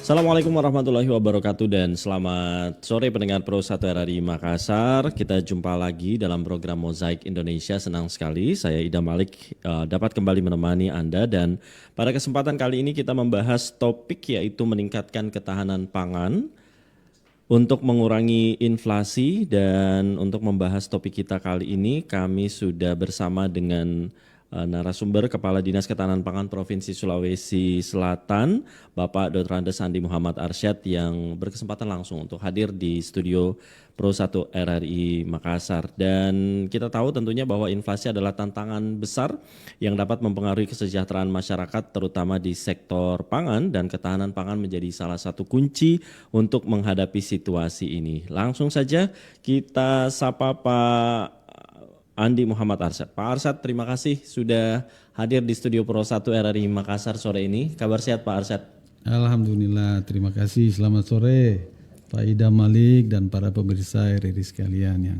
Assalamualaikum warahmatullahi wabarakatuh dan selamat sore pendengar Pro 1 RRI Makassar. Kita jumpa lagi dalam program Mozaik Indonesia. Senang sekali saya Ida Malik dapat kembali menemani Anda, dan pada kesempatan kali ini kita membahas topik yaitu meningkatkan ketahanan pangan untuk mengurangi inflasi. Dan untuk membahas topik kita kali ini kami sudah bersama dengan narasumber Kepala Dinas Ketahanan Pangan Provinsi Sulawesi Selatan, Bapak Dr. Andes Andi Muhammad Arsyad, yang berkesempatan langsung untuk hadir di studio Pro 1 RRI Makassar. Dan kita tahu tentunya bahwa inflasi adalah tantangan besar yang dapat mempengaruhi kesejahteraan masyarakat terutama di sektor pangan, dan ketahanan pangan menjadi salah satu kunci untuk menghadapi situasi ini. Langsung saja kita sapa Pak Andi Muhammad Arsyad. Pak Arsyad, terima kasih sudah hadir di studio Pro 1 RRI Makassar sore ini. Kabar sehat Pak Arsyad? Alhamdulillah, terima kasih. Selamat sore Pak Ida Malik dan para pemirsa RRI sekalian yang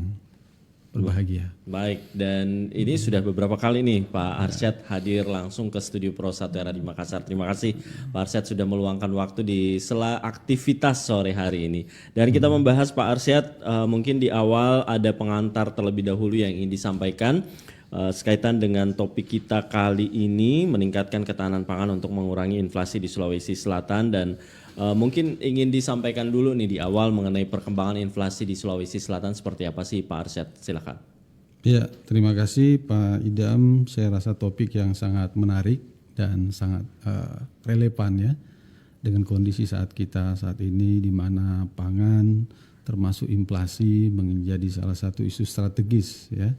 berbahagia. Baik, dan ini sudah beberapa kali nih Pak Arsyad hadir langsung ke studio Pro 1 RRI Makassar. Terima kasih Pak Arsyad sudah meluangkan waktu di sela aktivitas sore hari ini. Dan kita membahas Pak Arsyad, mungkin di awal ada pengantar terlebih dahulu yang ingin disampaikan sekaitan dengan topik kita kali ini, meningkatkan ketahanan pangan untuk mengurangi inflasi di Sulawesi Selatan. Dan mungkin ingin disampaikan dulu nih di awal mengenai perkembangan inflasi di Sulawesi Selatan seperti apa sih Pak Arsyad, silakan. Ya, terima kasih Pak Idam. Saya rasa topik yang sangat menarik dan sangat relevan ya dengan kondisi saat kita saat ini, di mana pangan termasuk inflasi menjadi salah satu isu strategis ya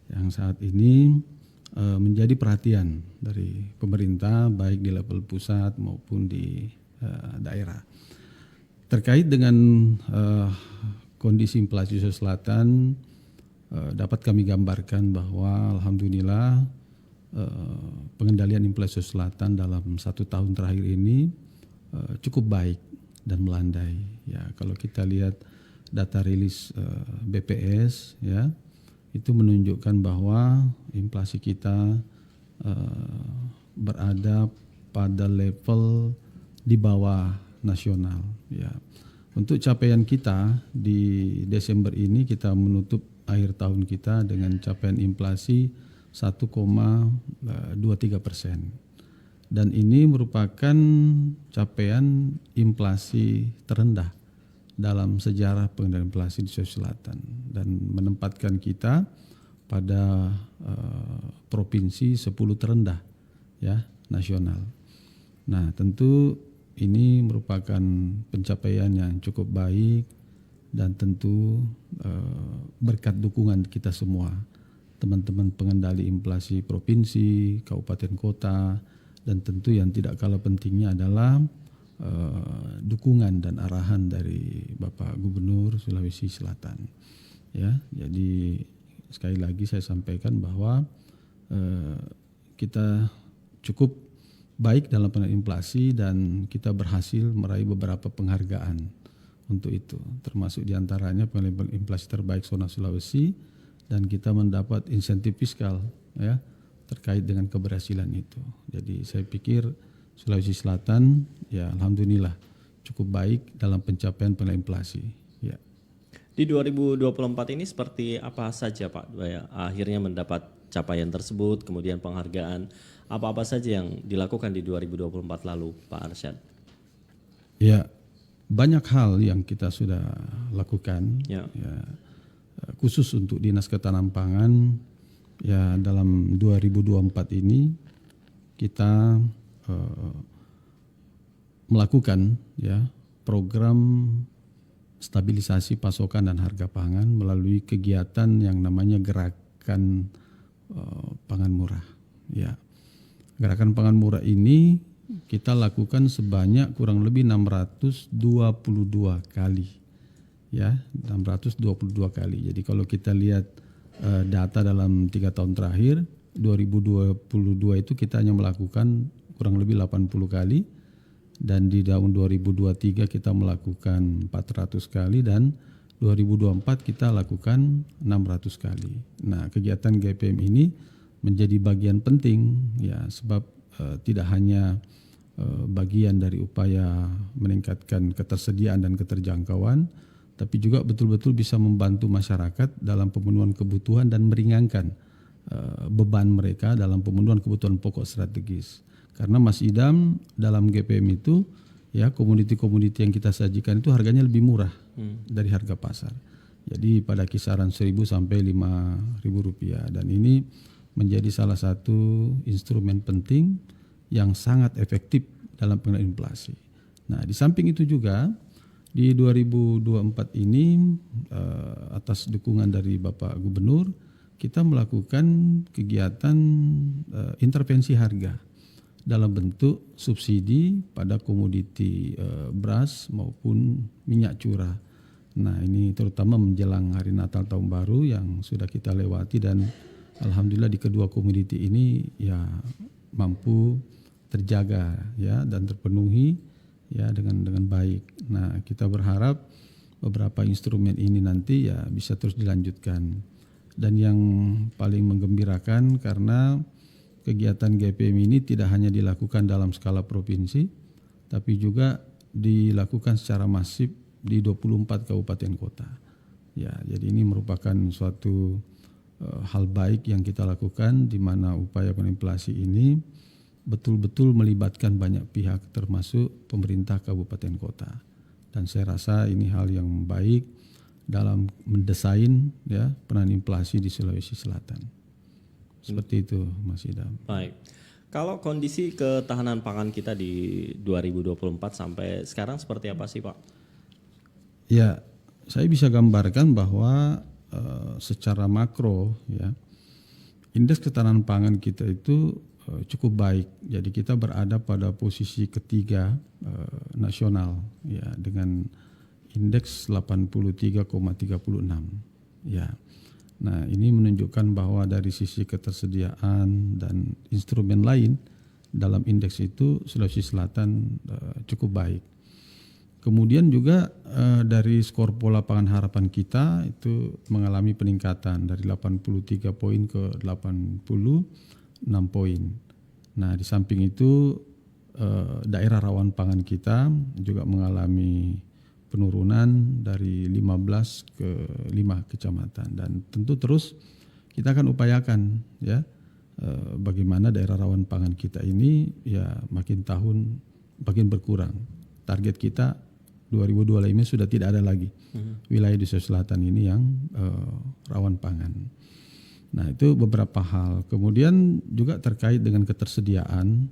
yang saat ini menjadi perhatian dari pemerintah baik di level pusat maupun di daerah. Terkait dengan kondisi inflasi Sulawesi Selatan, dapat kami gambarkan bahwa alhamdulillah pengendalian inflasi Sulawesi Selatan dalam 1 tahun terakhir ini cukup baik dan melandai. Ya, kalau kita lihat data rilis BPS ya, itu menunjukkan bahwa inflasi kita berada pada level di bawah nasional ya. Untuk capaian kita di Desember ini, kita menutup akhir tahun kita dengan capaian inflasi 1,23%. Dan ini merupakan capaian inflasi terendah dalam sejarah pengendalian inflasi di Sulawesi Selatan dan menempatkan kita pada provinsi 10 terendah ya nasional. Nah, tentu ini merupakan pencapaian yang cukup baik dan tentu berkat dukungan kita semua, teman-teman pengendali inflasi provinsi, kabupaten kota, dan tentu yang tidak kalah pentingnya adalah dukungan dan arahan dari Bapak Gubernur Sulawesi Selatan. Ya, jadi sekali lagi saya sampaikan bahwa kita cukup baik dalam pengendalian inflasi dan kita berhasil meraih beberapa penghargaan untuk itu, termasuk diantaranya pengendalian inflasi terbaik zona Sulawesi, dan kita mendapat insentif fiskal ya terkait dengan keberhasilan itu. Jadi saya pikir Sulawesi Selatan ya alhamdulillah cukup baik dalam pencapaian pengendalian inflasi. Ya. Di 2024 ini seperti apa saja Pak akhirnya mendapat capaian tersebut, kemudian penghargaan apa-apa saja yang dilakukan di 2024 lalu Pak Arsyad? Ya, banyak hal yang kita sudah lakukan ya, khusus untuk Dinas Ketahanan Pangan ya. Dalam 2024 ini kita melakukan ya program stabilisasi pasokan dan harga pangan melalui kegiatan yang namanya Gerakan Pangan Murah ya. Gerakan Pangan Murah ini kita lakukan sebanyak kurang lebih 622 kali ya, 622 kali. Jadi kalau kita lihat data dalam 3 tahun terakhir 2022 itu kita hanya melakukan kurang lebih 80 kali, dan di tahun 2023 kita melakukan 400 kali, dan 2024 kita lakukan 600 kali. Nah, kegiatan GPM ini menjadi bagian penting ya, sebab tidak hanya bagian dari upaya meningkatkan ketersediaan dan keterjangkauan, tapi juga betul-betul bisa membantu masyarakat dalam pemenuhan kebutuhan dan meringankan beban mereka dalam pemenuhan kebutuhan pokok strategis. Karena Mas Idam, dalam GPM itu ya, komoditi-komoditi yang kita sajikan itu harganya lebih murah dari harga pasar. Jadi pada kisaran 1.000 sampai 5.000 rupiah, dan ini menjadi salah satu instrumen penting yang sangat efektif dalam pengendalian inflasi. Nah, di samping itu juga di 2024 ini atas dukungan dari Bapak Gubernur, kita melakukan kegiatan intervensi harga dalam bentuk subsidi pada komoditi beras maupun minyak curah. Nah, ini terutama menjelang hari Natal Tahun Baru yang sudah kita lewati, dan alhamdulillah di kedua komoditi ini ya mampu terjaga ya dan terpenuhi ya dengan baik. Nah, kita berharap beberapa instrumen ini nanti ya bisa terus dilanjutkan. Dan yang paling menggembirakan karena kegiatan GPM ini tidak hanya dilakukan dalam skala provinsi, tapi juga dilakukan secara masif di 24 kabupaten kota. Ya, jadi ini merupakan suatu hal baik yang kita lakukan, di mana upaya penginflasi ini betul-betul melibatkan banyak pihak termasuk pemerintah kabupaten kota. Dan saya rasa ini hal yang baik dalam mendesain ya penanganan inflasi di Sulawesi Selatan. Seperti itu Mas Idam. Baik. Kalau kondisi ketahanan pangan kita di 2024 sampai sekarang seperti apa sih, Pak? Ya, saya bisa gambarkan bahwa secara makro ya, indeks ketahanan pangan kita itu cukup baik. Jadi kita berada pada posisi ketiga nasional ya, dengan indeks 83,36 ya. Nah, ini menunjukkan bahwa dari sisi ketersediaan dan instrumen lain dalam indeks itu Sulawesi Selatan cukup baik. Kemudian juga dari skor pola pangan harapan kita itu mengalami peningkatan dari 83 poin ke 86 poin. Nah, di samping itu daerah rawan pangan kita juga mengalami penurunan dari 15 ke 5 kecamatan, dan tentu terus kita akan upayakan ya bagaimana daerah rawan pangan kita ini ya makin tahun makin berkurang. Target kita 2025 sudah tidak ada lagi wilayah di Sulawesi Selatan ini yang rawan pangan. Nah, itu beberapa hal. Kemudian juga terkait dengan ketersediaan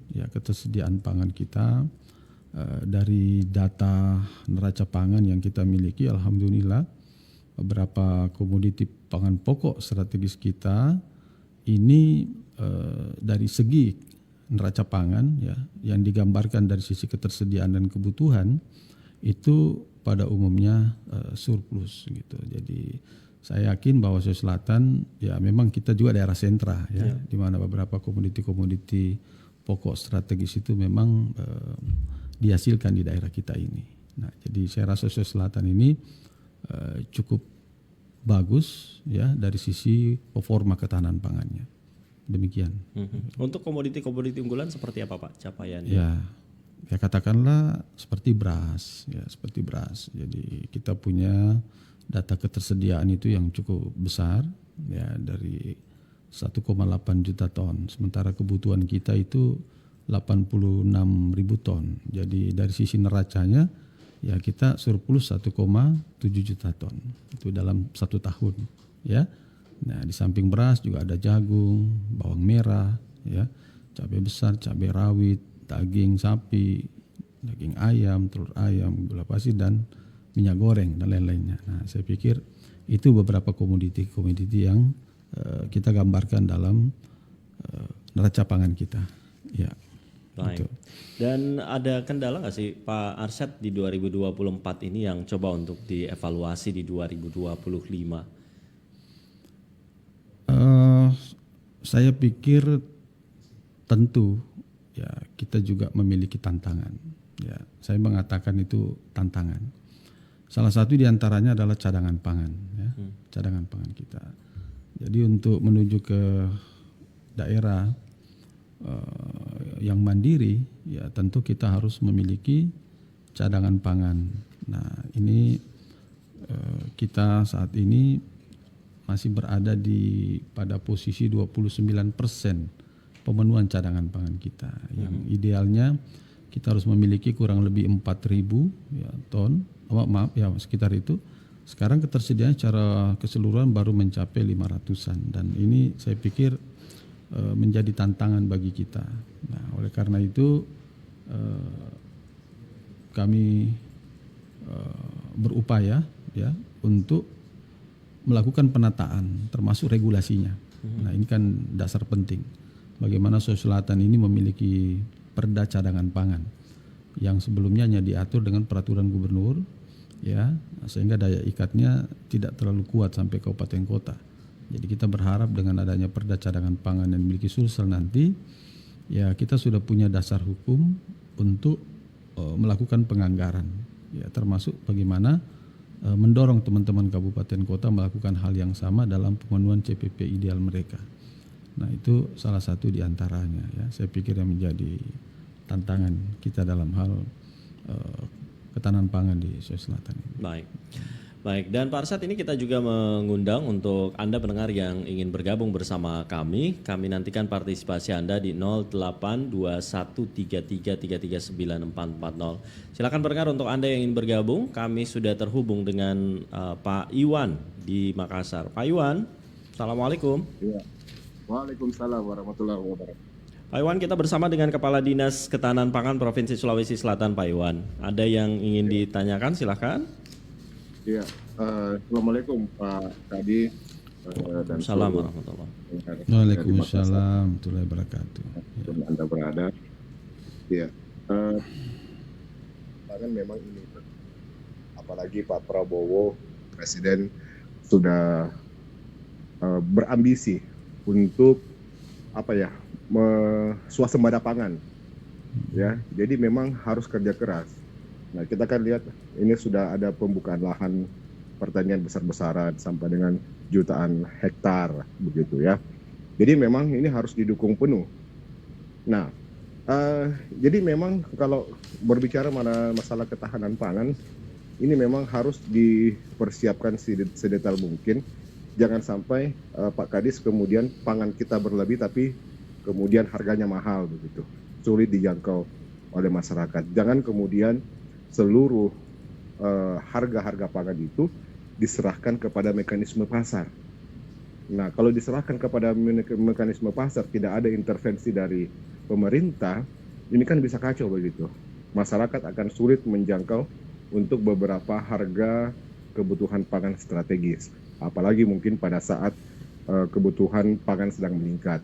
pangan kita. Dari data neraca pangan yang kita miliki, alhamdulillah beberapa komoditi pangan pokok strategis kita ini dari segi neraca pangan ya yang digambarkan dari sisi ketersediaan dan kebutuhan itu pada umumnya surplus gitu. Jadi saya yakin bahwa Sulawesi Selatan ya memang kita juga daerah sentra ya, di mana beberapa komoditi-komoditi pokok strategis itu memang dihasilkan di daerah kita ini. Nah, jadi saya rasa Sulawesi Selatan ini cukup bagus ya dari sisi performa ketahanan pangannya. Demikian. Untuk komoditi-komoditi unggulan seperti apa, Pak, capaiannya? Ya katakanlah seperti beras ya, seperti beras. Jadi kita punya data ketersediaan itu yang cukup besar ya, dari 1,8 juta ton. Sementara kebutuhan kita itu 86.000 ton. Jadi dari sisi neracanya ya kita surplus 1,7 juta ton. Itu dalam 1 tahun ya. Nah, di samping beras juga ada jagung, bawang merah ya, cabai besar, cabai rawit, daging sapi, daging ayam, telur ayam, gula pasir dan minyak goreng dan lain-lainnya. Nah, saya pikir itu beberapa komoditi-komoditi yang kita gambarkan dalam neraca pangan kita. Ya. Baik. Betul. Dan ada kendala nggak sih Pak Arsyad di 2024 ini yang coba untuk dievaluasi di 2025? Saya pikir tentu ya kita juga memiliki tantangan. Ya, saya mengatakan itu tantangan. Salah satu diantaranya adalah cadangan pangan, ya, cadangan pangan kita. Jadi untuk menuju ke daerah yang mandiri, ya tentu kita harus memiliki cadangan pangan. Nah ini kita saat ini masih berada pada posisi 29% pemenuhan cadangan pangan kita. Yang idealnya kita harus memiliki kurang lebih 4.000 ya, ton, sekitar itu. Sekarang ketersediaan secara keseluruhan baru mencapai 500-an dan ini saya pikir menjadi tantangan bagi kita. Nah, oleh karena itu kami berupaya ya untuk melakukan penataan termasuk regulasinya. Nah, ini kan dasar penting. Bagaimana Sulawesi Selatan ini memiliki perda cadangan pangan yang sebelumnya hanya diatur dengan peraturan gubernur, ya, sehingga daya ikatnya tidak terlalu kuat sampai kabupaten kota. Jadi kita berharap dengan adanya perda cadangan pangan yang dimiliki Sulsel nanti, ya kita sudah punya dasar hukum untuk melakukan penganggaran, ya termasuk bagaimana mendorong teman-teman kabupaten kota melakukan hal yang sama dalam pemenuhan CPP ideal mereka. Nah itu salah satu diantaranya, ya saya pikir yang menjadi tantangan kita dalam hal ketahanan pangan di Sulawesi Selatan. Baik. Dan Pak Arsad, ini kita juga mengundang untuk Anda pendengar yang ingin bergabung bersama kami. Kami nantikan partisipasi Anda di 082133339440. Silakan pendengar untuk Anda yang ingin bergabung. Kami sudah terhubung dengan Pak Iwan di Makassar. Pak Iwan, Assalamualaikum. Ya. Waalaikumsalam warahmatullahi wabarakatuh. Pak Iwan, kita bersama dengan Kepala Dinas Ketahanan Pangan Provinsi Sulawesi Selatan, Pak Iwan. Ada yang ingin ditanyakan, silakan. Ya, Assalamualaikum Pak Kadi. Dan Assalamualaikum warahmatullahi wabarakatuh. Waalaikumsalam warahmatullahi wabarakatuh. Anda berada. Ya, kan memang ini, apalagi Pak Prabowo Presiden sudah berambisi untuk swasembada pangan, ya. Jadi memang harus kerja keras. Nah, kita kan lihat ini sudah ada pembukaan lahan pertanian besar-besaran sampai dengan jutaan hektar begitu ya. Jadi memang ini harus didukung penuh. Nah, jadi memang kalau berbicara masalah ketahanan pangan, ini memang harus dipersiapkan sedetail mungkin. Jangan sampai Pak Kadis kemudian pangan kita berlebih tapi kemudian harganya mahal begitu, sulit dijangkau oleh masyarakat. Jangan kemudian seluruh harga-harga pangan itu diserahkan kepada mekanisme pasar. Nah, kalau diserahkan kepada mekanisme pasar, tidak ada intervensi dari pemerintah, ini kan bisa kacau begitu. Masyarakat akan sulit menjangkau untuk beberapa harga kebutuhan pangan strategis. Apalagi mungkin pada saat kebutuhan pangan sedang meningkat.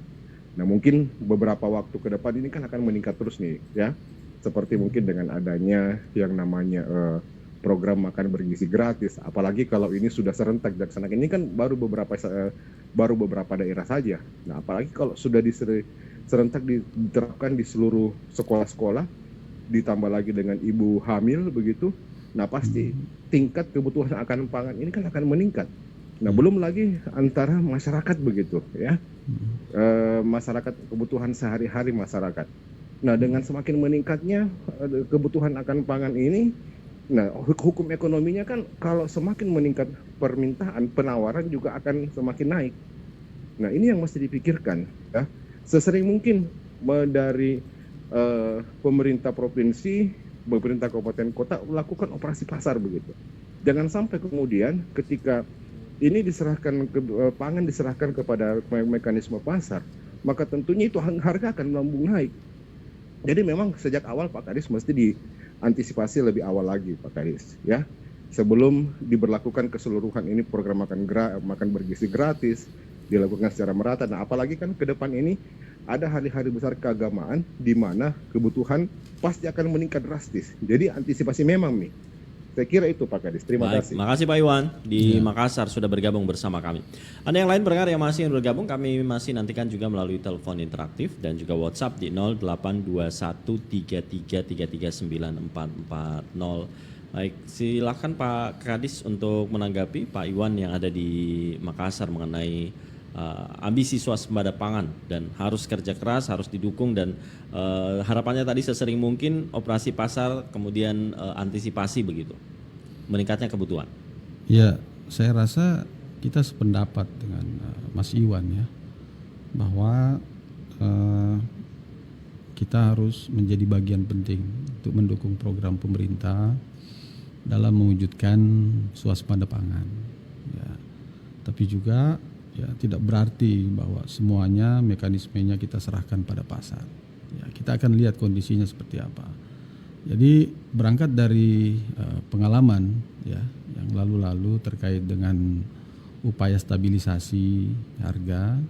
Nah, mungkin beberapa waktu ke depan ini kan akan meningkat terus nih, ya. Seperti mungkin dengan adanya yang namanya program makan bergizi gratis. Apalagi kalau ini sudah serentak dilaksanakan. Ini kan baru beberapa daerah saja. Nah, apalagi kalau sudah serentak diterapkan di seluruh sekolah-sekolah, ditambah lagi dengan ibu hamil begitu. Nah, pasti tingkat kebutuhan akan pangan ini kan akan meningkat. Nah, belum lagi antara masyarakat begitu, ya. Masyarakat, kebutuhan sehari-hari masyarakat. Nah, dengan semakin meningkatnya kebutuhan akan pangan ini, nah hukum ekonominya kan kalau semakin meningkat permintaan, penawaran juga akan semakin naik. Nah, ini yang mesti dipikirkan, ya. Sesering mungkin dari pemerintah provinsi, pemerintah kabupaten kota melakukan operasi pasar begitu. Jangan sampai kemudian ketika ini pangan diserahkan kepada mekanisme pasar, maka tentunya itu harga akan melambung naik. Jadi memang sejak awal Pak Kadis mesti diantisipasi lebih awal lagi Pak Kadis, ya. Sebelum diberlakukan keseluruhan ini program makan bergizi gratis dilakukan secara merata. Nah, apalagi kan ke depan ini ada hari-hari besar keagamaan di mana kebutuhan pasti akan meningkat drastis. Jadi antisipasi memang nih. Saya kira itu Pak Kadis. Terima kasih. Makasih Pak Iwan di Makassar sudah bergabung bersama kami. Anda yang lain pendengar yang masih ingin bergabung, kami masih nantikan juga melalui telepon interaktif dan juga WhatsApp di 082133339440. Baik, silakan Pak Kadis untuk menanggapi Pak Iwan yang ada di Makassar mengenai ambisi swasembada pangan dan harus kerja keras, harus didukung dan harapannya tadi sesering mungkin operasi pasar kemudian antisipasi begitu, meningkatnya kebutuhan. Ya, saya rasa kita sependapat dengan Mas Iwan ya, bahwa kita harus menjadi bagian penting untuk mendukung program pemerintah dalam mewujudkan swasembada pangan. Ya, tapi juga ya tidak berarti bahwa semuanya mekanismenya kita serahkan pada pasar. Ya, kita akan lihat kondisinya seperti apa. Jadi berangkat dari pengalaman ya yang lalu-lalu terkait dengan upaya stabilisasi harga,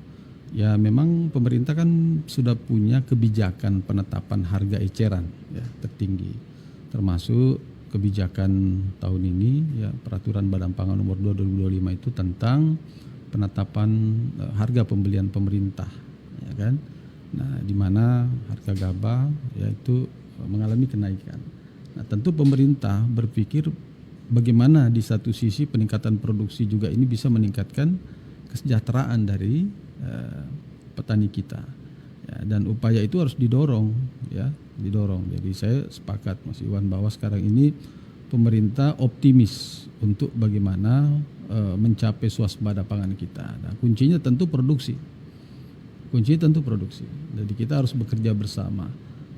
ya memang pemerintah kan sudah punya kebijakan penetapan harga eceran ya tertinggi, termasuk kebijakan tahun ini ya Peraturan Badan Pangan Nomor 2 2025 itu tentang penetapan harga pembelian pemerintah ya kan. Nah, di mana harga gabah yaitu mengalami kenaikan. Nah, tentu pemerintah berpikir bagaimana di satu sisi peningkatan produksi juga ini bisa meningkatkan kesejahteraan dari petani kita. Ya, dan upaya itu harus didorong ya, didorong. Jadi saya sepakat Mas Iwan bahwa sekarang ini pemerintah optimis untuk bagaimana mencapai swasembada pangan kita. Nah, kuncinya tentu produksi. Kuncinya tentu produksi. Jadi kita harus bekerja bersama.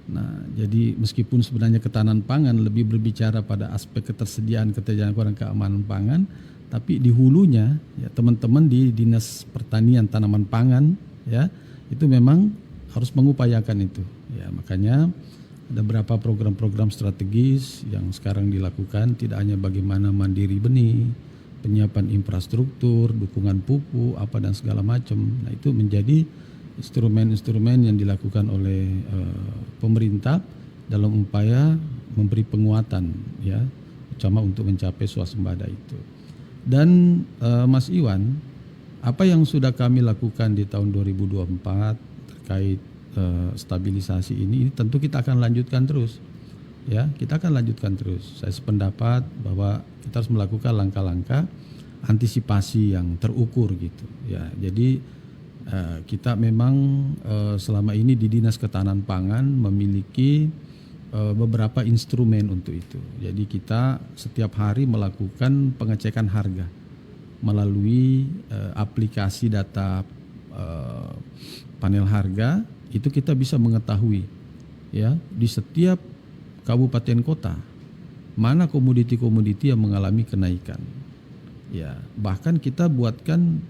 Nah, jadi meskipun sebenarnya ketahanan pangan lebih berbicara pada aspek ketersediaan dan keamanan pangan, tapi di hulunya ya teman-teman di Dinas Pertanian Tanaman Pangan ya itu memang harus mengupayakan itu. Ya, makanya ada beberapa program-program strategis yang sekarang dilakukan, tidak hanya bagaimana mandiri benih, penyiapan infrastruktur, dukungan pupuk, apa dan segala macam. Nah, itu menjadi instrumen-instrumen yang dilakukan oleh pemerintah dalam upaya memberi penguatan ya, terutama untuk mencapai swasembada itu. Dan Mas Iwan, apa yang sudah kami lakukan di tahun 2024 terkait stabilisasi ini tentu kita akan lanjutkan terus. Ya, kita akan lanjutkan terus. Saya sependapat bahwa kita harus melakukan langkah-langkah antisipasi yang terukur gitu. Ya, jadi kita memang selama ini di Dinas Ketahanan Pangan memiliki beberapa instrumen untuk itu. Jadi kita setiap hari melakukan pengecekan harga melalui aplikasi data panel harga. Itu kita bisa mengetahui ya di setiap kabupaten kota mana komoditi-komoditi yang mengalami kenaikan. Ya, bahkan kita buatkan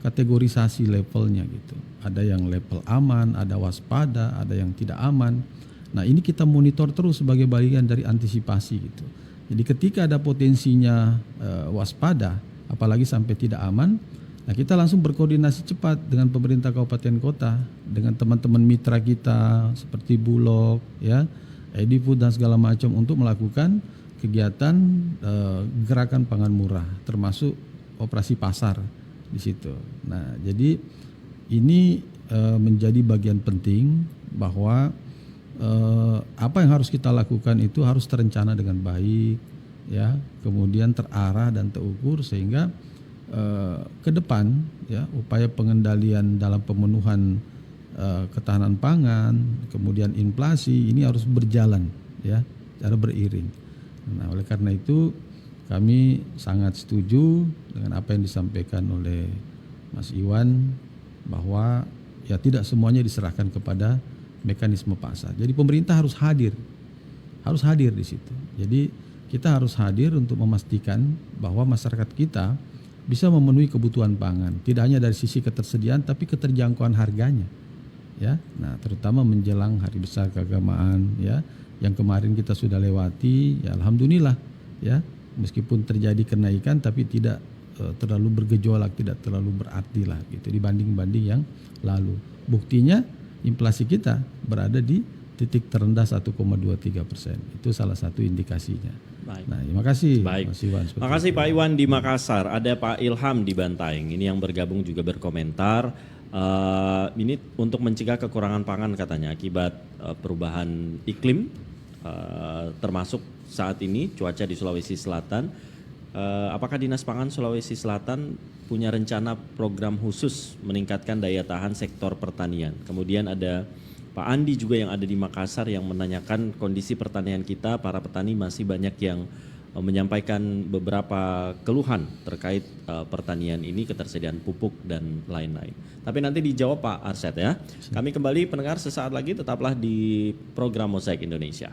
kategorisasi levelnya gitu. Ada yang level aman, ada waspada, ada yang tidak aman. Nah, ini kita monitor terus sebagai bagian dari antisipasi gitu. Jadi ketika ada potensinya waspada, apalagi sampai tidak aman, nah kita langsung berkoordinasi cepat dengan pemerintah kabupaten kota, dengan teman-teman mitra kita seperti Bulog, ya, Edifood dan segala macam untuk melakukan kegiatan gerakan pangan murah, termasuk operasi pasar di situ. Nah, jadi ini menjadi bagian penting bahwa apa yang harus kita lakukan itu harus terencana dengan baik, ya, kemudian terarah dan terukur sehingga ke depan ya upaya pengendalian dalam pemenuhan ketahanan pangan, kemudian inflasi ini harus berjalan ya, secara beriring. Nah, oleh karena itu kami sangat setuju dengan apa yang disampaikan oleh Mas Iwan bahwa ya tidak semuanya diserahkan kepada mekanisme pasar. Jadi pemerintah harus hadir di situ. Jadi kita harus hadir untuk memastikan bahwa masyarakat kita bisa memenuhi kebutuhan pangan, tidak hanya dari sisi ketersediaan tapi keterjangkauan harganya. Ya, nah terutama menjelang hari besar keagamaan ya, yang kemarin kita sudah lewati, ya alhamdulillah ya, meskipun terjadi kenaikan tapi tidak terlalu bergejolak, tidak terlalu berarti lah gitu dibanding yang lalu. Buktinya inflasi kita berada di titik terendah 1,23%. Itu salah satu indikasinya. Baik. Nah, terima kasih Baik. Mas Iwan. Terima kasih Pak Iwan di Makassar. Ada Pak Ilham di Bantaeng. Ini yang bergabung juga berkomentar. Ini untuk mencegah kekurangan pangan katanya akibat perubahan iklim. termasuk saat ini cuaca di Sulawesi Selatan. Apakah Dinas Pangan Sulawesi Selatan punya rencana program khusus meningkatkan daya tahan sektor pertanian? Kemudian ada Pak Andi juga yang ada di Makassar yang menanyakan kondisi pertanian kita, para petani masih banyak yang menyampaikan beberapa keluhan terkait pertanian ini, ketersediaan pupuk dan lain-lain. Tapi nanti dijawab Pak Arsyad ya. Kami kembali pendengar sesaat lagi, tetaplah di program Mozaik Indonesia.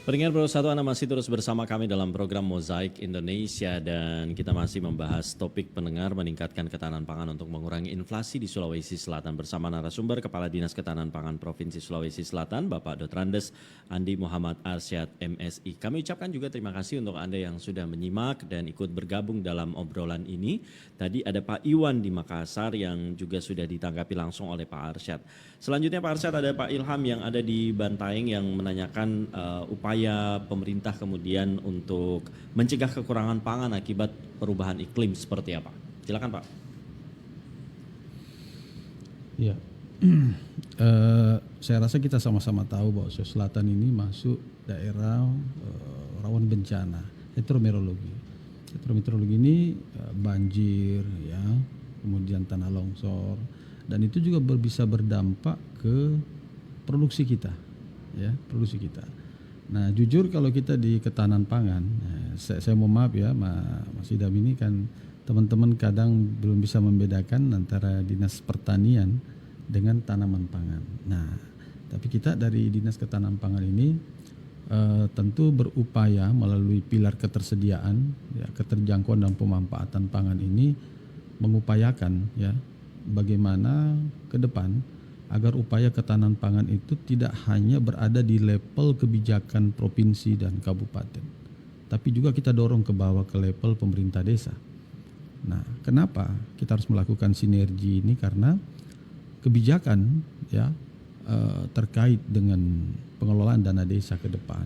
Pendengar Pro 1, Anda masih terus bersama kami dalam program Mozaik Indonesia dan kita masih membahas topik pendengar meningkatkan ketahanan pangan untuk mengurangi inflasi di Sulawesi Selatan bersama narasumber Kepala Dinas Ketahanan Pangan Provinsi Sulawesi Selatan Bapak Dotrandes Andi Muhammad Arsyad MSI. Kami ucapkan juga terima kasih untuk Anda yang sudah menyimak dan ikut bergabung dalam obrolan ini. Tadi ada Pak Iwan di Makassar yang juga sudah ditanggapi langsung oleh Pak Arsyad. Selanjutnya Pak Arsyad ada Pak Ilham yang ada di Bantaeng yang menanyakan upaya pemerintah kemudian untuk mencegah kekurangan pangan akibat perubahan iklim seperti apa? Silakan Pak. Ya, saya rasa kita sama-sama tahu bahwa Sulawesi Selatan ini masuk daerah rawan bencana hidrometeorologi. Hidrometeorologi ini banjir, ya, kemudian tanah longsor, dan itu juga bisa berdampak ke produksi kita, ya, produksi kita. Nah, jujur kalau kita di ketahanan pangan, saya mau maaf ya, Mas Idam, ini kan teman-teman kadang belum bisa membedakan antara dinas pertanian dengan tanaman pangan. Nah, tapi kita dari dinas ketahanan pangan ini tentu berupaya melalui pilar ketersediaan, ya, keterjangkauan dan pemanfaatan pangan ini mengupayakan, ya, bagaimana ke depan agar upaya ketahanan pangan itu tidak hanya berada di level kebijakan provinsi dan kabupaten, tapi juga kita dorong ke bawah ke level pemerintah desa. Nah, kenapa kita harus melakukan sinergi ini? Karena kebijakan, ya, terkait dengan pengelolaan dana desa ke depan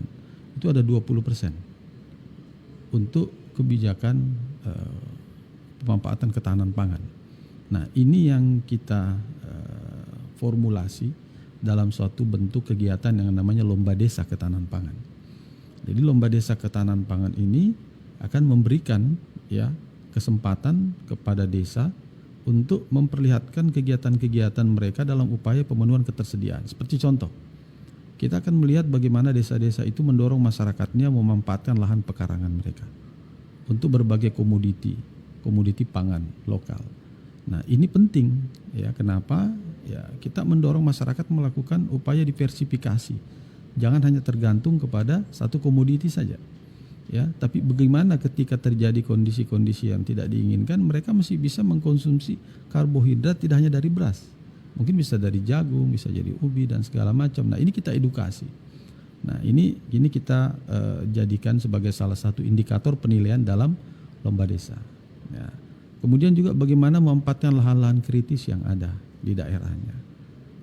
itu ada 20% untuk kebijakan pemanfaatan ketahanan pangan. Nah, ini yang kita formulasi dalam suatu bentuk kegiatan yang namanya Lomba Desa Ketahanan Pangan. Jadi Lomba Desa Ketahanan Pangan ini akan memberikan, ya, kesempatan kepada desa untuk memperlihatkan kegiatan-kegiatan mereka dalam upaya pemenuhan ketersediaan. Seperti contoh, kita akan melihat bagaimana desa-desa itu mendorong masyarakatnya memanfaatkan lahan pekarangan mereka untuk berbagai komoditi pangan lokal. Nah, ini penting, ya. Kenapa? Ya, kita mendorong masyarakat melakukan upaya diversifikasi. Jangan hanya tergantung kepada satu komoditi saja, ya. Tapi bagaimana ketika terjadi kondisi-kondisi yang tidak diinginkan, mereka masih bisa mengkonsumsi karbohidrat tidak hanya dari beras, mungkin bisa dari jagung, bisa jadi ubi dan segala macam. Nah, ini kita edukasi. Nah, ini kita jadikan sebagai salah satu indikator penilaian dalam lomba desa. Ya. Kemudian juga bagaimana memanfaatkan lahan-lahan kritis yang ada di daerahnya,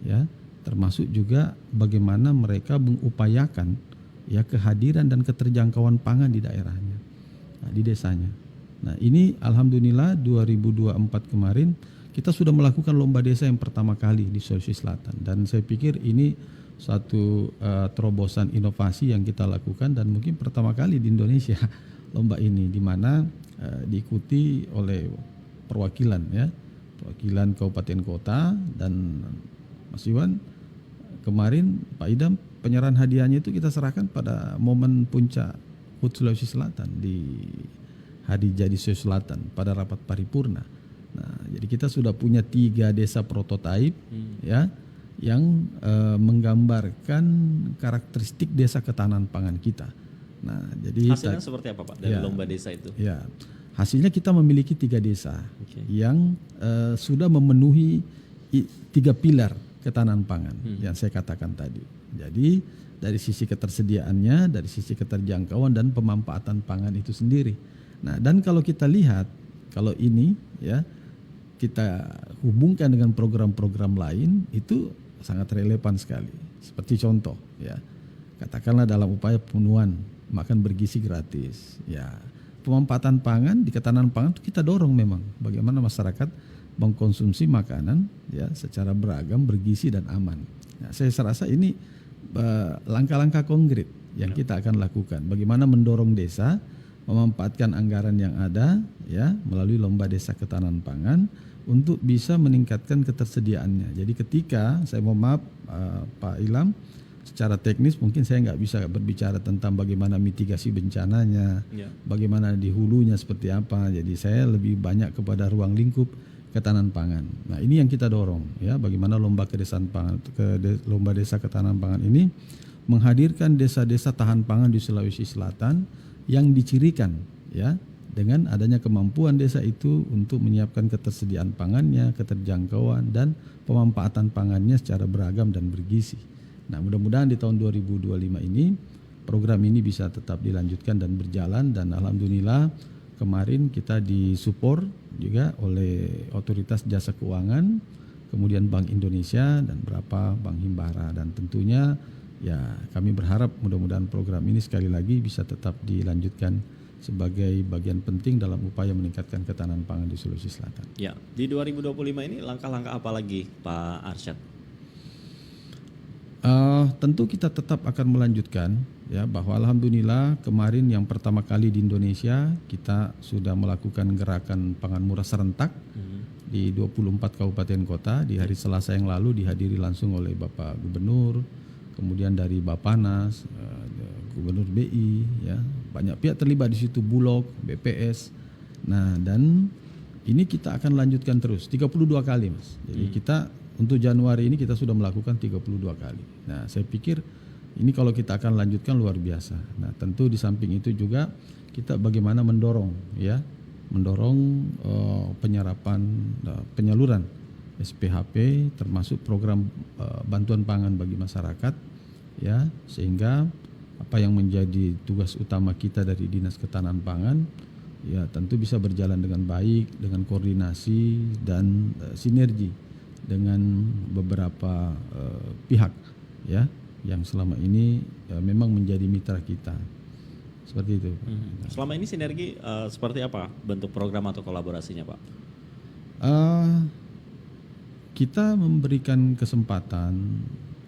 ya, termasuk juga bagaimana mereka mengupayakan, ya, kehadiran dan keterjangkauan pangan di daerahnya, nah, di desanya. Nah, ini alhamdulillah 2024 kemarin kita sudah melakukan lomba desa yang pertama kali di Sulawesi Selatan, dan saya pikir ini satu terobosan inovasi yang kita lakukan dan mungkin pertama kali di Indonesia lomba ini, di mana diikuti oleh perwakilan, ya, perwakilan kabupaten kota. Dan Mas Iwan, kemarin Pak Idam, penyerahan hadiahnya itu kita serahkan pada momen puncak HUT Sulawesi Selatan di Hari Jadi Sulawesi Selatan pada rapat paripurna. Nah, jadi kita sudah punya 3 desa prototipe, ya, yang menggambarkan karakteristik desa ketahanan pangan kita. Nah, jadi hasilnya seperti apa Pak dari lomba desa itu? Ya, hasilnya kita memiliki 3 desa yang sudah memenuhi 3 pilar ketahanan pangan yang saya katakan tadi. Jadi dari sisi ketersediaannya, dari sisi keterjangkauan dan pemanfaatan pangan itu sendiri. Nah, dan kalau kita lihat, kalau ini, ya, kita hubungkan dengan program-program lain, itu sangat relevan sekali. Seperti contoh, ya, katakanlah dalam upaya pemenuhan makan bergizi gratis, ya, pemanfaatan pangan di ketahanan pangan itu kita dorong memang bagaimana masyarakat mengkonsumsi makanan, ya, secara beragam, bergizi dan aman. Nah, saya rasa ini langkah-langkah konkret yang kita akan lakukan. Bagaimana mendorong desa memanfaatkan anggaran yang ada ya melalui lomba desa ketahanan pangan untuk bisa meningkatkan ketersediaannya. Jadi ketika saya mohon maaf Pak Ilham, secara teknis mungkin saya nggak bisa berbicara tentang bagaimana mitigasi bencananya, bagaimana di hulunya seperti apa. Jadi saya lebih banyak kepada ruang lingkup ketahanan pangan. Nah ini yang kita dorong ya, bagaimana lomba lomba desa ketahanan pangan ini menghadirkan desa-desa tahan pangan di Sulawesi Selatan yang dicirikan ya dengan adanya kemampuan desa itu untuk menyiapkan ketersediaan pangannya, keterjangkauan dan pemanfaatan pangannya secara beragam dan bergizi. Nah, mudah-mudahan di tahun 2025 ini program ini bisa tetap dilanjutkan dan berjalan, dan alhamdulillah kemarin kita disupport juga oleh Otoritas Jasa Keuangan, kemudian Bank Indonesia dan beberapa bank himbara, dan tentunya ya kami berharap mudah-mudahan program ini sekali lagi bisa tetap dilanjutkan sebagai bagian penting dalam upaya meningkatkan ketahanan pangan di Sulawesi Selatan. Ya, di 2025 ini langkah-langkah apa lagi Pak Arsyad? Tentu kita tetap akan melanjutkan ya, bahwa alhamdulillah kemarin yang pertama kali di Indonesia kita sudah melakukan gerakan pangan murah serentak di 24 kabupaten kota. Di hari Selasa yang lalu dihadiri langsung oleh Bapak Gubernur, kemudian dari Bappenas, Gubernur BI, ya banyak pihak terlibat di situ, Bulog, BPS. Nah dan ini kita akan lanjutkan terus 32 kali Mas. Jadi kita untuk Januari ini kita sudah melakukan 32 kali. Nah saya pikir ini kalau kita akan lanjutkan luar biasa. Nah tentu di samping itu juga kita bagaimana mendorong penyerapan penyaluran SPHP termasuk program bantuan pangan bagi masyarakat ya, sehingga apa yang menjadi tugas utama kita dari Dinas Ketahanan Pangan ya tentu bisa berjalan dengan baik, dengan koordinasi dan sinergi dengan beberapa pihak ya yang selama ini memang menjadi mitra kita. Seperti itu. Selama ini sinergi seperti apa bentuk program atau kolaborasinya Pak? Kita memberikan kesempatan,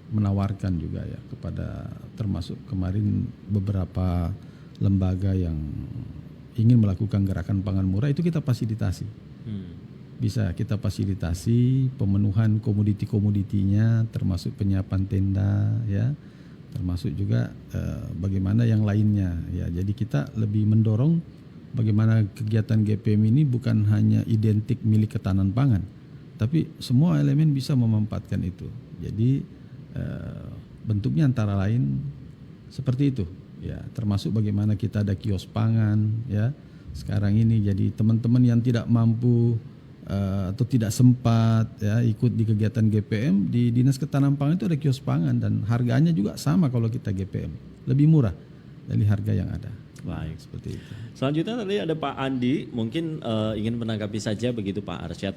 menawarkan juga ya kepada termasuk kemarin beberapa lembaga yang ingin melakukan gerakan pangan murah itu kita fasilitasi. Bisa kita fasilitasi pemenuhan komoditi-komoditinya, termasuk penyiapan tenda ya, termasuk juga bagaimana yang lainnya ya. Jadi kita lebih mendorong bagaimana kegiatan GPM ini bukan hanya identik milik ketahanan pangan, tapi semua elemen bisa memanfaatkan itu. Jadi bentuknya antara lain seperti itu ya, termasuk bagaimana kita ada kios pangan ya sekarang ini. Jadi teman-teman yang tidak mampu atau tidak sempat ya ikut di kegiatan GPM, di Dinas Ketahanan Pangan itu ada kios pangan dan harganya juga sama kalau kita GPM, lebih murah dari harga yang ada. Baik, seperti itu. Selanjutnya tadi ada Pak Andi, mungkin ingin menanggapi saja begitu Pak Arsyad,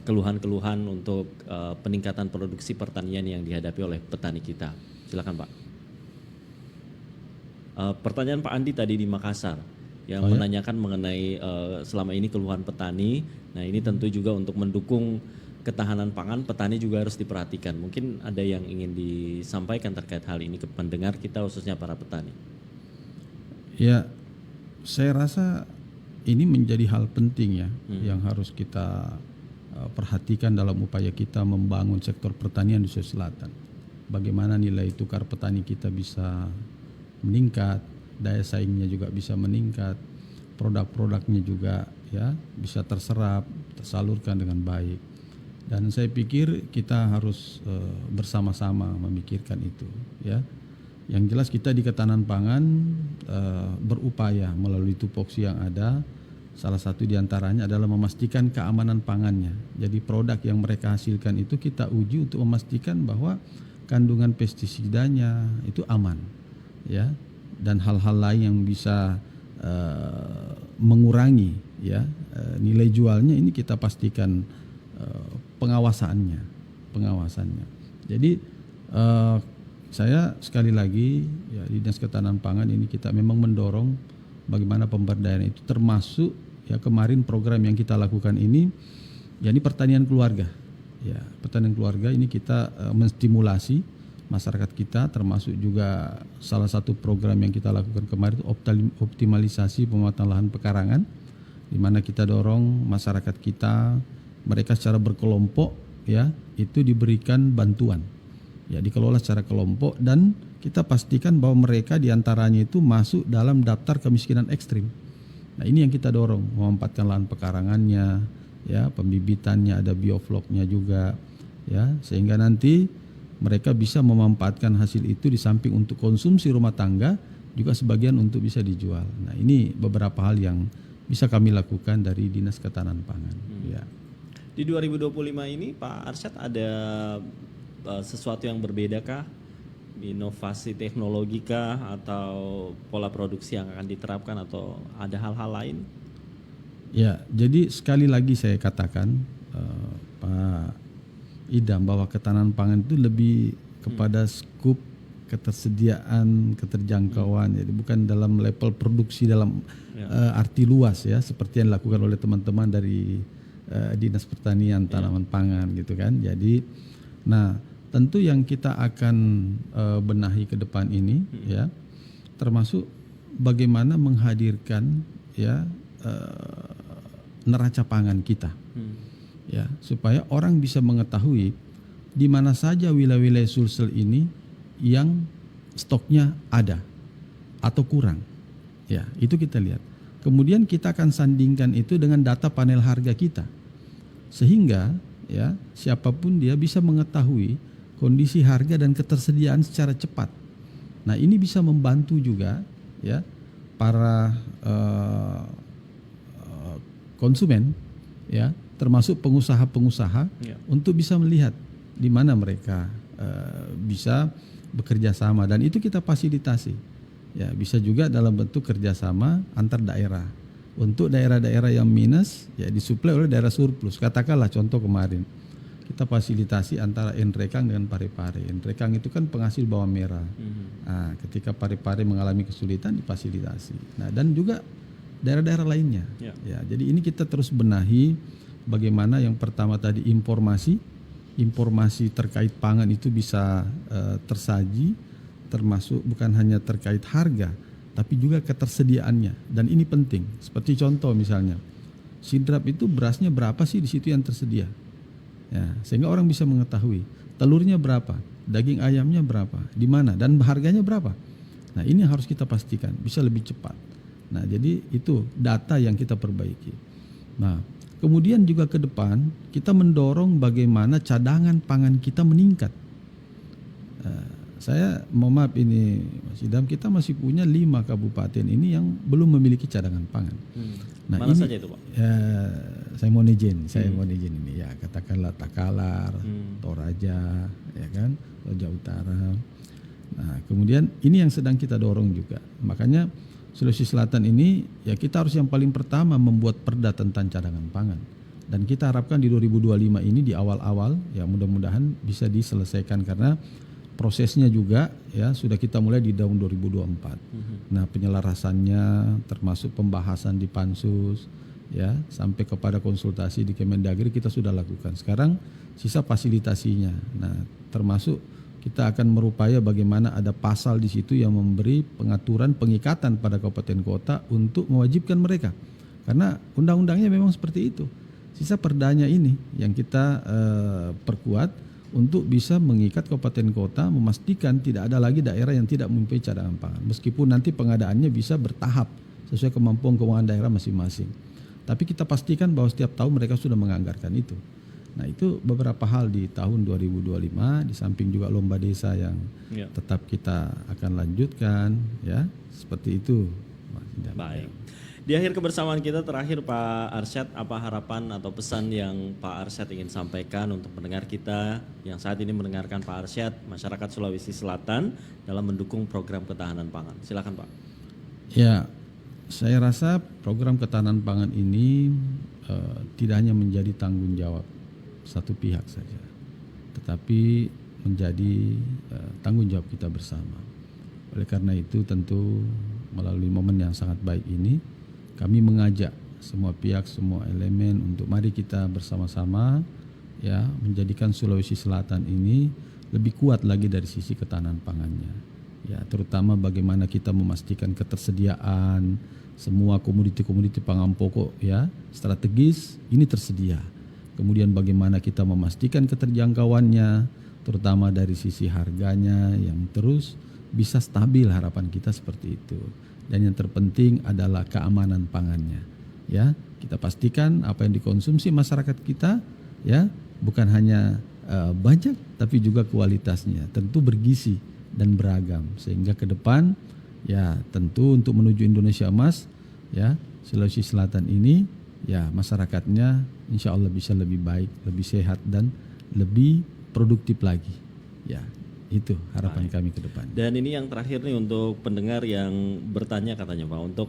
keluhan-keluhan untuk peningkatan produksi pertanian yang dihadapi oleh petani kita. Silakan Pak. Pertanyaan Pak Andi tadi di Makassar yang menanyakan mengenai selama ini keluhan petani. Nah ini tentu juga untuk mendukung ketahanan pangan petani juga harus diperhatikan. Mungkin ada yang ingin disampaikan terkait hal ini ke pendengar kita khususnya para petani. Ya, saya rasa ini menjadi hal penting ya yang harus kita perhatikan dalam upaya kita membangun sektor pertanian di Sulawesi Selatan. Bagaimana nilai tukar petani kita bisa meningkat, daya saingnya juga bisa meningkat, produk-produknya juga ya bisa terserap, tersalurkan dengan baik. Dan saya pikir kita harus bersama-sama memikirkan itu ya. Yang jelas kita di ketahanan pangan berupaya melalui tupoksi yang ada. Salah satu diantaranya adalah memastikan keamanan pangannya. Jadi produk yang mereka hasilkan itu kita uji untuk memastikan bahwa kandungan pestisidanya itu aman ya, dan hal-hal lain yang bisa mengurangi ya nilai jualnya ini kita pastikan pengawasannya. Jadi saya sekali lagi ya di Dinas Ketahanan Pangan ini kita memang mendorong bagaimana pemberdayaan itu, termasuk ya kemarin program yang kita lakukan ini yakni pertanian keluarga. Ya, pertanian keluarga ini kita menstimulasi masyarakat kita, termasuk juga salah satu program yang kita lakukan kemarin itu optimalisasi pemetaan lahan pekarangan, di mana kita dorong masyarakat kita, mereka secara berkelompok ya itu diberikan bantuan, ya dikelola secara kelompok, dan kita pastikan bahwa mereka diantaranya itu masuk dalam daftar kemiskinan ekstrim. Nah ini yang kita dorong, memanfaatkan lahan pekarangannya, ya pembibitannya, ada biofloknya juga, ya sehingga nanti mereka bisa memanfaatkan hasil itu di samping untuk konsumsi rumah tangga, juga sebagian untuk bisa dijual. Nah ini beberapa hal yang bisa kami lakukan dari Dinas Ketahanan Pangan. Ya. Di 2025 ini Pak Arsyad ada sesuatu yang berbeda kah? Inovasi teknologi kah? Atau pola produksi yang akan diterapkan, atau ada hal-hal lain? Ya, jadi sekali lagi saya katakan Pak Idam bahwa ketahanan pangan itu lebih kepada skup ketersediaan, keterjangkauan, jadi bukan dalam level produksi dalam arti luas ya seperti yang dilakukan oleh teman-teman dari Dinas Pertanian Tanaman Pangan gitu kan. Jadi nah tentu yang kita akan benahi ke depan ini ya termasuk bagaimana menghadirkan ya neraca pangan kita. Ya, supaya orang bisa mengetahui di mana saja wilayah-wilayah Sulsel ini yang stoknya ada atau kurang. Ya, itu kita lihat. Kemudian kita akan sandingkan itu dengan data panel harga kita. Sehingga ya, siapapun dia bisa mengetahui kondisi harga dan ketersediaan secara cepat. Nah, ini bisa membantu juga ya para konsumen ya, termasuk pengusaha-pengusaha untuk bisa melihat di mana mereka bisa bekerja sama, dan itu kita fasilitasi. Ya, bisa juga dalam bentuk kerjasama antar daerah. Untuk daerah-daerah yang minus ya disuplai oleh daerah surplus. Katakanlah contoh kemarin kita fasilitasi antara Enrekang dengan Parepare. Enrekang itu kan penghasil bawang merah. Nah, ketika Parepare mengalami kesulitan difasilitasi. Nah, dan juga daerah-daerah lainnya. Ya, jadi ini kita terus benahi. Bagaimana yang pertama tadi informasi terkait pangan itu bisa tersaji, termasuk bukan hanya terkait harga, tapi juga ketersediaannya. Dan ini penting. Seperti contoh misalnya, sidrap itu berasnya berapa sih di situ yang tersedia? Ya, sehingga orang bisa mengetahui telurnya berapa, daging ayamnya berapa, di mana, dan harganya berapa. Nah ini harus kita pastikan bisa lebih cepat. Nah jadi itu data yang kita perbaiki. Nah kemudian juga ke depan kita mendorong bagaimana cadangan pangan kita meningkat. Saya mohon maaf ini Mas Idam, kita masih punya 5 kabupaten ini yang belum memiliki cadangan pangan. Nah, mana ini, saja itu Pak? Saya mohon izin ini ya, katakanlah Takalar, Toraja, ya kan, Toraja Utara. Nah kemudian ini yang sedang kita dorong juga. Makanya Sulawesi Selatan ini ya kita harus yang paling pertama membuat perda tentang cadangan pangan. Dan kita harapkan di 2025 ini di awal-awal ya mudah-mudahan bisa diselesaikan, karena prosesnya juga ya sudah kita mulai di tahun 2024. Nah penyelarasannya termasuk pembahasan di Pansus ya sampai kepada konsultasi di Kemendagri kita sudah lakukan. Sekarang sisa fasilitasinya. Nah termasuk kita akan merupaya bagaimana ada pasal di situ yang memberi pengaturan pengikatan pada kabupaten kota untuk mewajibkan mereka. Karena undang-undangnya memang seperti itu. Sisa perdanya ini yang kita perkuat untuk bisa mengikat kabupaten kota, memastikan tidak ada lagi daerah yang tidak mempunyai cadangan pangan. Meskipun nanti pengadaannya bisa bertahap sesuai kemampuan keuangan daerah masing-masing. Tapi kita pastikan bahwa setiap tahun mereka sudah menganggarkan itu. Nah itu beberapa hal di tahun 2025, di samping juga lomba desa yang tetap kita akan lanjutkan ya, seperti itu. Baik. Di akhir kebersamaan kita terakhir Pak Arsyad, apa harapan atau pesan yang Pak Arsyad ingin sampaikan untuk pendengar kita yang saat ini mendengarkan Pak Arsyad, masyarakat Sulawesi Selatan dalam mendukung program ketahanan pangan? Silakan Pak. Ya, saya rasa program ketahanan pangan ini tidak hanya menjadi tanggung jawab satu pihak saja, tetapi menjadi tanggung jawab kita bersama. Oleh karena itu tentu melalui momen yang sangat baik ini kami mengajak semua pihak, semua elemen untuk mari kita bersama-sama ya menjadikan Sulawesi Selatan ini lebih kuat lagi dari sisi ketahanan pangannya. Ya, terutama bagaimana kita memastikan ketersediaan semua komoditi-komoditi pangan pokok ya strategis ini tersedia. Kemudian bagaimana kita memastikan keterjangkauannya, terutama dari sisi harganya yang terus bisa stabil, harapan kita seperti itu. Dan yang terpenting adalah keamanan pangannya. Ya, kita pastikan apa yang dikonsumsi masyarakat kita ya bukan hanya banyak tapi juga kualitasnya, tentu bergizi dan beragam sehingga ke depan ya tentu untuk menuju Indonesia Emas ya Sulawesi Selatan ini ya masyarakatnya insya Allah bisa lebih baik, lebih sehat dan lebih produktif lagi. Ya, itu harapan kami ke depan. Dan ini yang terakhir nih untuk pendengar yang bertanya katanya Pak, untuk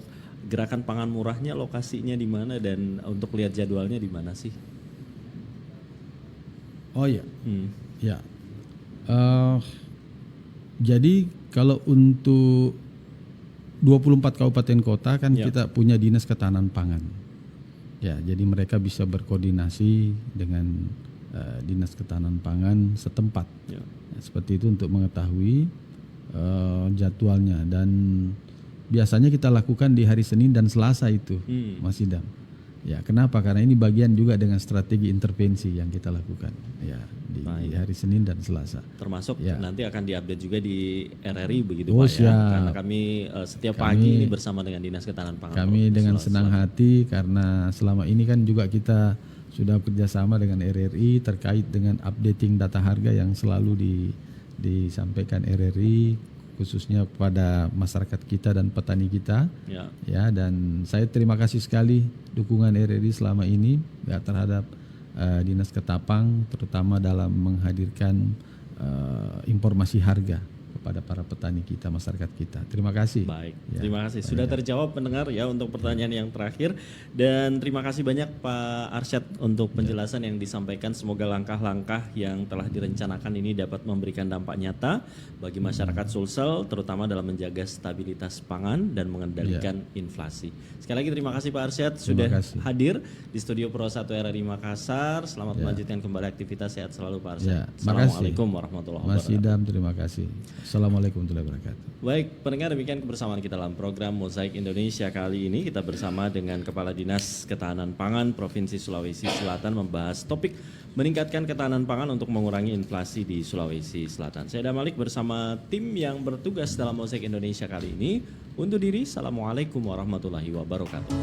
gerakan pangan murahnya lokasinya di mana dan untuk lihat jadwalnya di mana sih? Oh iya, ya. Jadi kalau untuk 24 kabupaten kota kan kita punya dinas ketahanan pangan. Ya, jadi mereka bisa berkoordinasi dengan dinas ketahanan pangan setempat. Ya, seperti itu untuk mengetahui jadwalnya dan biasanya kita lakukan di hari Senin dan Selasa itu, Mas Idam. Ya, kenapa? Karena ini bagian juga dengan strategi intervensi yang kita lakukan. Ya, di hari Senin dan Selasa. Termasuk nanti akan diupdate juga di RRI begitu Oh, Pak ya. siap. Karena kami setiap pagi ini bersama dengan Dinas Ketahanan Pangan. Kami dengan senang hati karena selama ini kan juga kita sudah kerjasama dengan RRI terkait dengan updating data harga yang selalu disampaikan RRI khususnya kepada masyarakat kita dan petani kita. Ya, dan saya terima kasih sekali dukungan RRI selama ini ya, terhadap Dinas Ketapang terutama dalam menghadirkan informasi harga kepada para petani kita, masyarakat kita. Terima kasih. Baik, terima kasih. Sudah terjawab pendengar ya untuk pertanyaan yang terakhir. Dan terima kasih banyak Pak Arsyad untuk penjelasan yang disampaikan. Semoga langkah-langkah yang telah direncanakan ini dapat memberikan dampak nyata bagi masyarakat Sulsel, terutama dalam menjaga stabilitas pangan dan mengendalikan inflasi. Sekali lagi terima kasih Pak Arsyad sudah hadir di studio Pro 1 RRI Makassar. Selamat melanjutkan kembali aktivitas, sehat selalu Pak Arsyad. Assalamualaikum warahmatullahi wabarakatuh. Mas Idam, terima kasih. Assalamualaikum warahmatullahi wabarakatuh. Baik, pendengar, demikian kebersamaan kita dalam program Mozaik Indonesia kali ini. Kita bersama dengan Kepala Dinas Ketahanan Pangan Provinsi Sulawesi Selatan membahas topik meningkatkan ketahanan pangan untuk mengurangi inflasi di Sulawesi Selatan. Saya Damalik bersama tim yang bertugas dalam Mozaik Indonesia kali ini. Undur diri, Assalamualaikum warahmatullahi wabarakatuh.